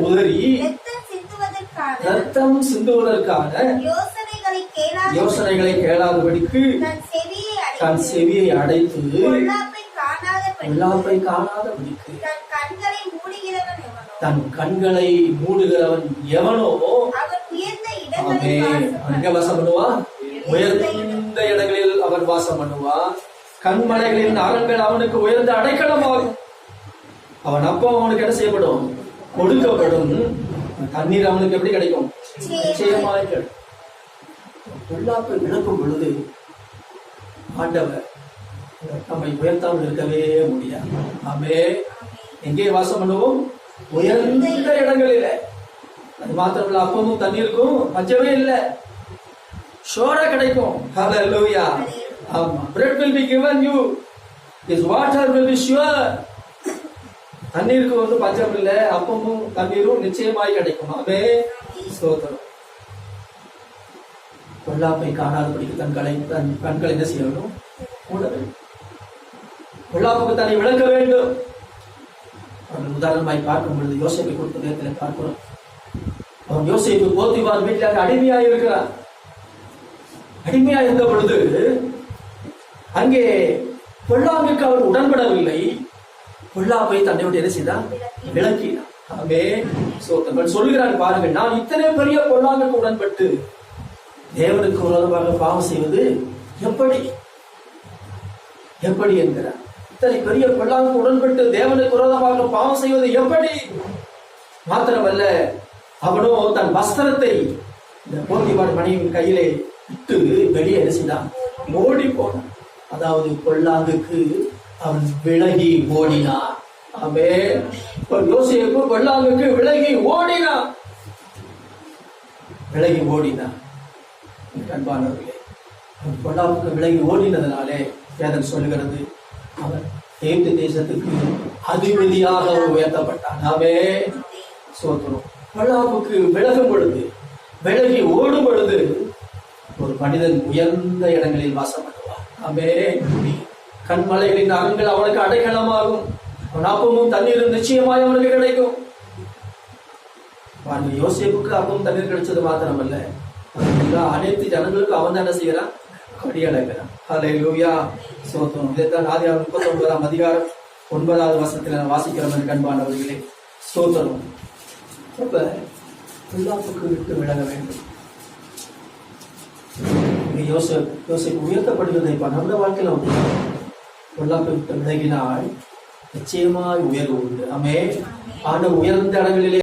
உதறி ரத்தம் சிந்துவதற்கான யோசனைகளை கேளாதபடிக்கு தன் செவியை அடைத்து பொல்லாப்பை காணாதபடிக்கு தன் கண்களை மூடுகிறவன் எவனோ அங்க வாசம் பண்ணுவா. உயர்ந்த இடங்களில் அவன் வாசம் பண்ணுவா. கண்மலைகளின் அகங்கள் அவனுக்கு உயர்ந்த அடைக்கலமாகும். அவன் அப்போ அவனுக்கு என்ன செய்யப்படும்? கொடுக்கப்படும். தண்ணீர் அவனுக்கு எப்படி கிடைக்கும்? நிச்சயமாக கிடைக்கும். பொல்லாப்பை விளக்கும் பொழுது ஆண்டவர் நம்மை உயர்த்தாமல் இருக்கவே முடியாது. ஆமே. எங்கே வாசம் பண்ணுவோம்? உயர்ந்த இடங்களில. அது மாத்திரமல்ல, அப்பமும் தண்ணீருக்கும் பஞ்சமே இல்லை, ஷோரா கிடைக்கும். ஹல்லேலூயா. ஆமா. bread will be given you, his water will be sure. தண்ணீருக்கு பஞ்சம் இல்லை, அப்பமும் தண்ணீரும் நிச்சயமாய் கிடைக்கும். ஆமே. ஸ்தோத்திரம். பொல்லாப்பை காணாதபடிக்கு தன் கண்களை என்ன செய்ய வேண்டும்? மூட வேண்டும். பொல்லாப்புக்கு தன்னை விளக்க வேண்டும். உதாரணமாய் பார்க்கும் பொழுது யோசேப்பை கொடுத்த நேரத்தில் பார்க்கிறோம். அவன் யோசேப்பு போத்திபார் வீட்டில் அடிமையாக இருக்கிறான். அடிமையா இருந்த பொழுது அங்கே பொல்லாப்புக்கு அவர் உடன்படவில்லை. பொல்லாப்பை தன்னை விட்டு என்ன செய்தான்? விளக்கினான். ஆமே. சொல்லுகிறான் பாருங்க, நான் இத்தனை பெரிய பொல்லாப்புக்கு உடன்பட்டு தேவனுக்கு விரோதமாக பாவம் செய்வது எப்படி எப்படி என்கிறார். இத்தனை பெரிய பொல்லாப்புக்கு உடன்பட்டு தேவனுக்கு விரோதமாக பாவம் செய்வது எப்படி? மாத்திரமல்ல, அவனோ தன் வஸ்திரத்தை இந்த போத்திபார் மனைவியின் கையிலே விட்டு வெளியே செய்தான், ஓடி போனான். அதாவது பொல்லாங்குக்கு அவன் விலகி ஓடினான். ஆமே. யோசேப்பு பொல்லாங்குக்கு விலகி ஓடினான். விலகி ஓடினான். அன்பானவர்களே, பொல்லாப்புக்கு விலகி ஓடினதுனாலே வேதம் சொல்லுகிறது, அவன் எகிப்து தேசத்துக்கு அதிபதியாக உயர்த்தப்பட்டான். ஆமே. சோத்திரம். பொல்லாப்புக்கு விலகும் பொழுது, விலகி ஓடும் பொழுது ஒரு மனிதன் உயர்ந்த இடங்களில் வாசம் பண்ணுவான். ஆமே. கண்மலைகளின் அகங்கள் அவனுக்கு அடைக்கலமாகும். அவன் அப்பமும் தண்ணீரும் நிச்சயமாய் அவனுக்கு கிடைக்கும். யோசேப்புக்கு அப்பமும் தண்ணீர் கிடைச்சது மாத்திரமல்ல, அனைத்து ஜனங்களுக்கும் அவன் தான் என்ன செய்யறான்? கடியடைக்கிறான். ஹல்லேலூயா. சோத்திரம். இதைத்தான் ஆதியாகமம் 39ஆம் அதிகாரம் 9வது வசனத்தில் வாசிக்கிறவன். கண்பானவர்களே, சோத்திரம். அப்ப பொல்லாப்புக்கு விட்டு விலக வேண்டும். யோசேப்பு உயர்த்தப்படுவதை நம்ம வாழ்க்கையில பொல்லாப்பை விட்டு விலகினால் நிச்சயமாய் உயர்வு உண்டு. ஆமே. ஆனா உயர்ந்த இடங்களிலே